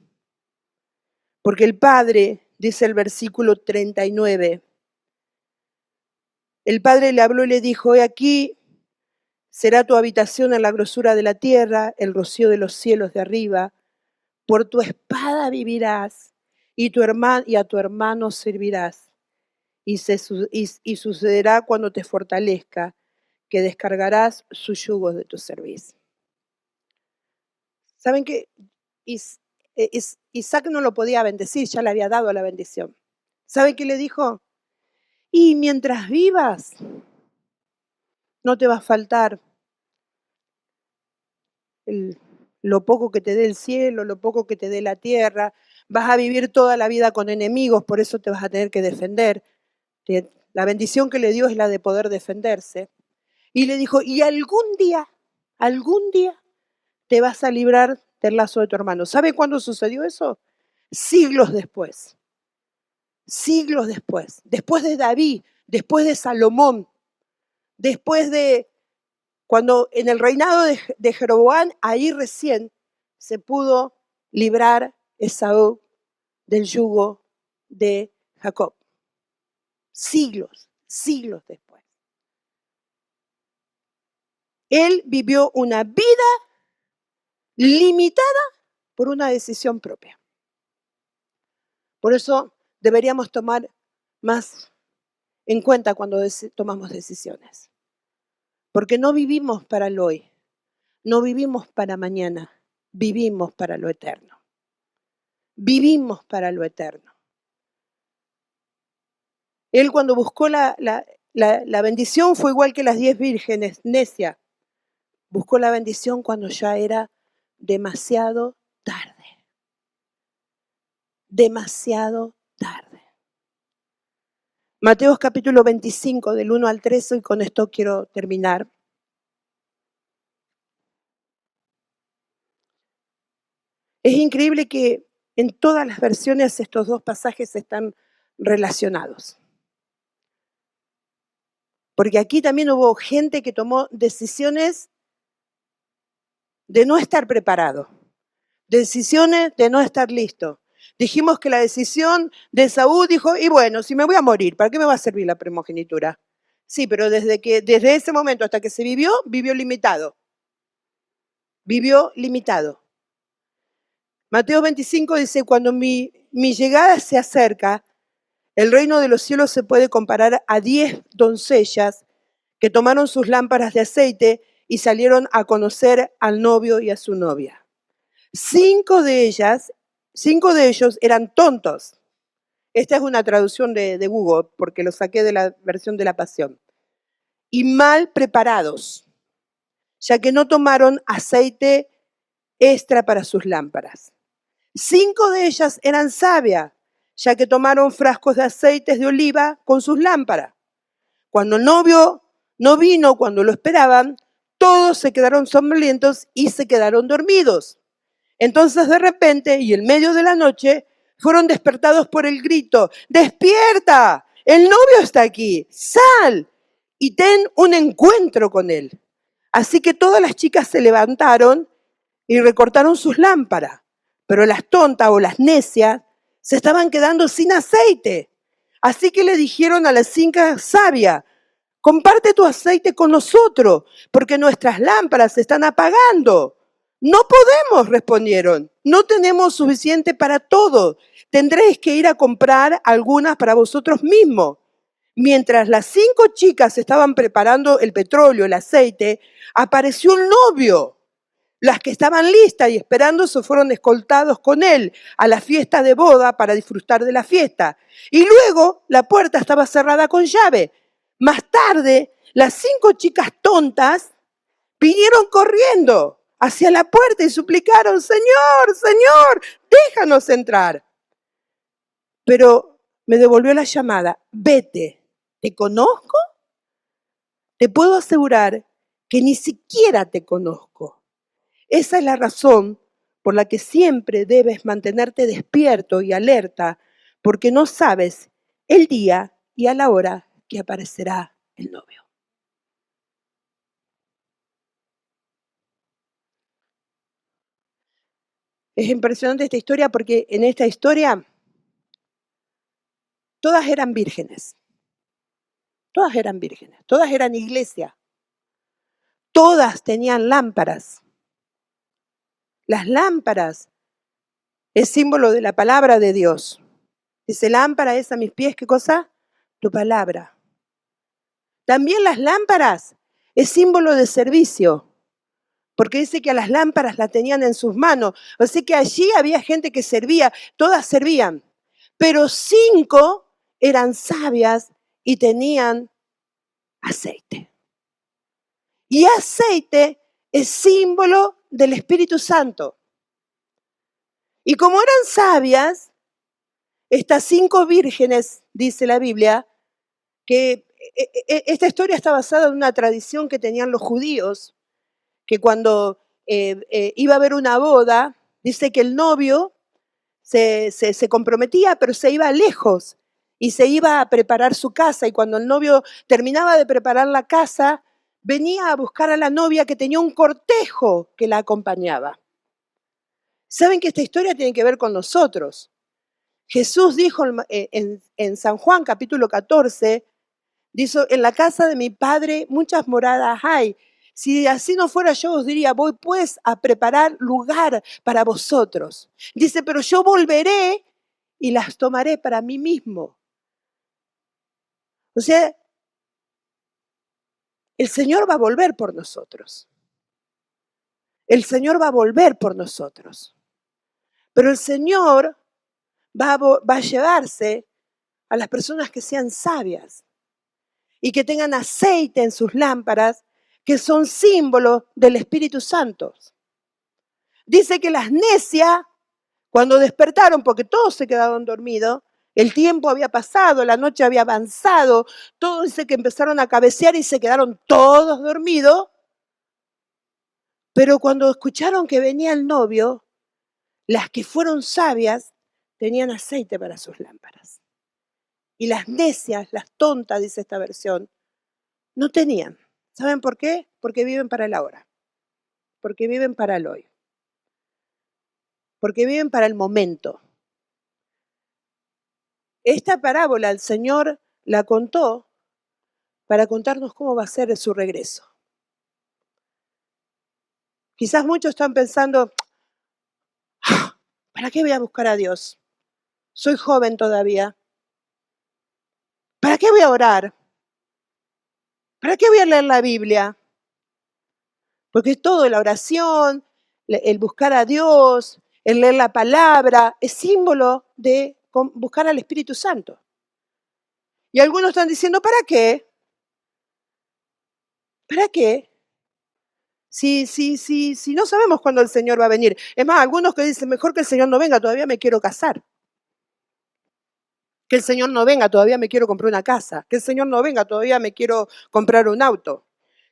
Porque el padre, dice el versículo 39, el padre le habló y le dijo, he aquí, será tu habitación en la grosura de la tierra, el rocío de los cielos de arriba. Por tu espada vivirás y a tu hermano servirás. Y sucederá cuando te fortalezca, que descargarás sus yugos de tu servicio. ¿Saben qué? Isaac no lo podía bendecir, ya le había dado la bendición. ¿Saben qué le dijo? Y mientras vivas, no te va a faltar lo poco que te dé el cielo, lo poco que te dé la tierra. Vas a vivir toda la vida con enemigos, por eso te vas a tener que defender. La bendición que le dio es la de poder defenderse. Y le dijo, y algún día te vas a librar del lazo de tu hermano. ¿Sabe cuándo sucedió eso? Siglos después. Siglos después. Después de David, después de Salomón, después de cuando en el reinado de Jeroboam, ahí recién se pudo librar Esaú del yugo de Jacob. Siglos después. Él vivió una vida limitada por una decisión propia. Por eso deberíamos tomar más en cuenta cuando tomamos decisiones. Porque no vivimos para el hoy, no vivimos para mañana, vivimos para lo eterno. Vivimos para lo eterno. Él cuando buscó la bendición fue igual que las 10 vírgenes, necia. Buscó la bendición cuando ya era demasiado tarde. Demasiado tarde. Mateo capítulo 25, del 1 al 13, y con esto quiero terminar. Es increíble que en todas las versiones estos dos pasajes están relacionados. Porque aquí también hubo gente que tomó decisiones de no estar preparado, decisiones de no estar listo. Dijimos que la decisión de Saúl dijo, y bueno, si me voy a morir, ¿para qué me va a servir la primogenitura? Sí, pero desde ese momento hasta que se vivió limitado. Vivió limitado. Mateo 25 dice, cuando mi llegada se acerca, el reino de los cielos se puede comparar a 10 doncellas que tomaron sus lámparas de aceite y salieron a conocer al novio y a su novia. 5 de ellos eran tontos. Esta es una traducción de Google, porque lo saqué de la versión de la Pasión. Y mal preparados, ya que no tomaron aceite extra para sus lámparas. 5 de ellas eran sabias, ya que tomaron frascos de aceites de oliva con sus lámparas. Cuando el novio no vino, cuando lo esperaban, todos se quedaron somnolientos y se quedaron dormidos. Entonces de repente, y en medio de la noche, fueron despertados por el grito: ¡despierta! El novio está aquí, sal y ten un encuentro con él. Así que todas las chicas se levantaron y recortaron sus lámparas, pero las tontas o las necias se estaban quedando sin aceite. Así que le dijeron a las 5 sabias: comparte tu aceite con nosotros, porque nuestras lámparas se están apagando. No podemos, respondieron. No tenemos suficiente para todo. Tendréis que ir a comprar algunas para vosotros mismos. Mientras las 5 chicas estaban preparando el petróleo, el aceite, apareció el novio. Las que estaban listas y esperando se fueron escoltados con él a la fiesta de boda para disfrutar de la fiesta. Y luego la puerta estaba cerrada con llave. Más tarde, las 5 chicas tontas vinieron corriendo hacia la puerta y suplicaron: Señor, Señor, déjanos entrar. Pero me devolvió la llamada: vete, ¿te conozco? Te puedo asegurar que ni siquiera te conozco. Esa es la razón por la que siempre debes mantenerte despierto y alerta, porque no sabes el día y a la hora que aparecerá el novio. Es impresionante esta historia porque en esta historia todas eran vírgenes. Todas eran vírgenes, todas eran iglesia. Todas tenían lámparas. Las lámparas es símbolo de la palabra de Dios. Dice: lámpara es a mis pies, ¿qué cosa? Tu palabra. También las lámparas es símbolo de servicio, porque dice que a las lámparas las tenían en sus manos. O sea que allí había gente que servía, todas servían, pero 5 eran sabias y tenían aceite. Y aceite es símbolo del Espíritu Santo. Y como eran sabias, estas 5 vírgenes, dice la Biblia, que esta historia está basada en una tradición que tenían los judíos, que cuando iba a haber una boda, dice que el novio se comprometía, pero se iba lejos y se iba a preparar su casa. Y cuando el novio terminaba de preparar la casa, venía a buscar a la novia, que tenía un cortejo que la acompañaba. ¿Saben que esta historia tiene que ver con nosotros? Jesús dijo en San Juan capítulo 14, dijo: en la casa de mi Padre muchas moradas hay. Si así no fuera, yo os diría: voy pues a preparar lugar para vosotros. Dice: pero yo volveré y las tomaré para mí mismo. O sea, el Señor va a volver por nosotros. El Señor va a volver por nosotros. Pero el Señor va a llevarse a las personas que sean sabias y que tengan aceite en sus lámparas, que son símbolos del Espíritu Santo. Dice que las necias, cuando despertaron, porque todos se quedaron dormidos, el tiempo había pasado, la noche había avanzado, todos dice que empezaron a cabecear y se quedaron todos dormidos, pero cuando escucharon que venía el novio, las que fueron sabias tenían aceite para sus lámparas. Y las necias, las tontas, dice esta versión, no tenían. ¿Saben por qué? Porque viven para el ahora, porque viven para el hoy, porque viven para el momento. Esta parábola el Señor la contó para contarnos cómo va a ser su regreso. Quizás muchos están pensando: ¿para qué voy a buscar a Dios? Soy joven todavía. ¿Para qué voy a orar? ¿Para qué voy a leer la Biblia? Porque todo, la oración, el buscar a Dios, el leer la palabra, es símbolo de buscar al Espíritu Santo. Y algunos están diciendo: ¿para qué? ¿Para qué? Si no sabemos cuándo el Señor va a venir. Es más, algunos que dicen: mejor que el Señor no venga, todavía me quiero casar. Que el Señor no venga, todavía me quiero comprar una casa. Que el Señor no venga, todavía me quiero comprar un auto.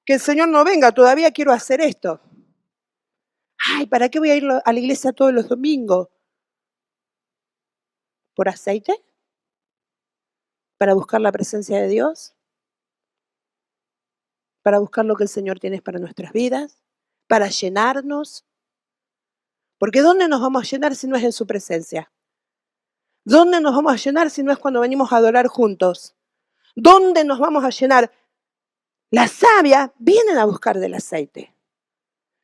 Que el Señor no venga, todavía quiero hacer esto. Ay, ¿para qué voy a ir a la iglesia todos los domingos? ¿Por aceite? ¿Para buscar la presencia de Dios? ¿Para buscar lo que el Señor tiene para nuestras vidas? ¿Para llenarnos? Porque ¿dónde nos vamos a llenar si no es en su presencia? ¿Dónde nos vamos a llenar si no es cuando venimos a adorar juntos? ¿Dónde nos vamos a llenar? Las sabias vienen a buscar del aceite.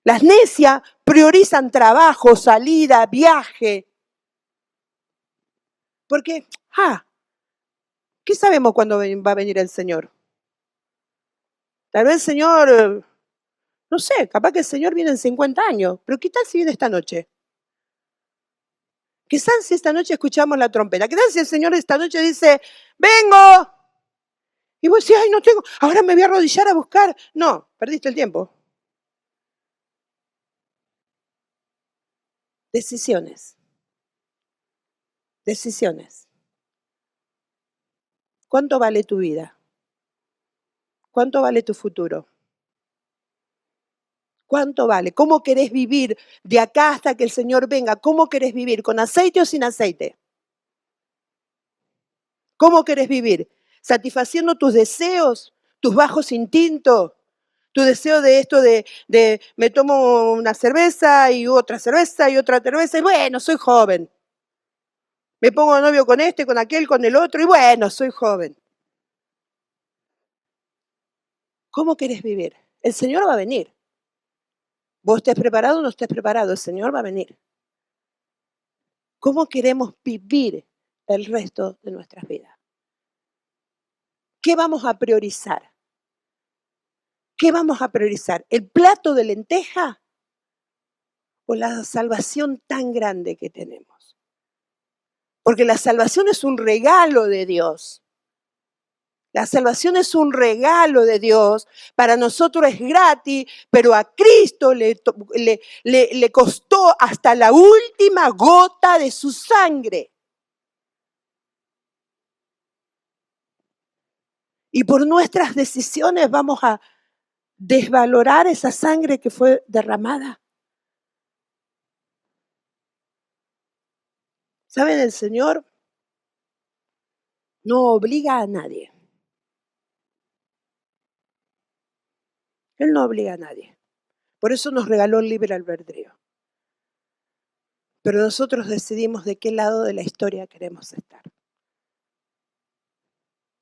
Las necias priorizan trabajo, salida, viaje. Porque, ¿qué sabemos cuándo va a venir el Señor? Tal vez el Señor, no sé, capaz que el Señor viene en 50 años, pero ¿qué tal si viene esta noche? ¿Qué tal si esta noche escuchamos la trompeta? ¿Qué tal si el Señor esta noche dice, vengo? Y vos decís, ay, no tengo, ahora me voy a arrodillar a buscar. No, perdiste el tiempo. Decisiones. Decisiones. ¿Cuánto vale tu vida? ¿Cuánto vale tu futuro? ¿Cuánto vale? ¿Cómo querés vivir de acá hasta que el Señor venga? ¿Cómo querés vivir? ¿Con aceite o sin aceite? ¿Cómo querés vivir? ¿Satisfaciendo tus deseos, tus bajos instintos? Tu deseo de esto de me tomo una cerveza y otra cerveza y bueno, soy joven. Me pongo novio con este, con aquel, con el otro y bueno, soy joven. ¿Cómo querés vivir? El Señor va a venir. Vos estés preparado o no estés preparado, el Señor va a venir. ¿Cómo queremos vivir el resto de nuestras vidas? ¿Qué vamos a priorizar? ¿Qué vamos a priorizar? ¿El plato de lenteja o la salvación tan grande que tenemos? Porque la salvación es un regalo de Dios. La salvación es un regalo de Dios. Para nosotros es gratis, pero a Cristo le costó hasta la última gota de su sangre. Y por nuestras decisiones vamos a desvalorar esa sangre que fue derramada. ¿Saben? El Señor no obliga a nadie. Él no obliga a nadie. Por eso nos regaló el libre albedrío. Pero nosotros decidimos de qué lado de la historia queremos estar.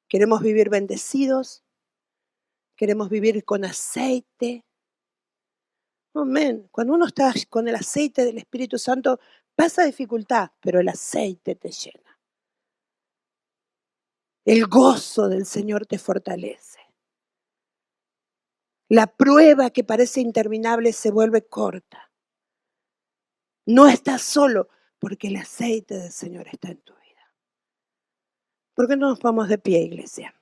Queremos vivir bendecidos. Queremos vivir con aceite. Amén. Cuando uno está con el aceite del Espíritu Santo, pasa dificultad, pero el aceite te llena. El gozo del Señor te fortalece. La prueba que parece interminable se vuelve corta. No estás solo porque el aceite del Señor está en tu vida. ¿Por qué no nos ponemos de pie, iglesia?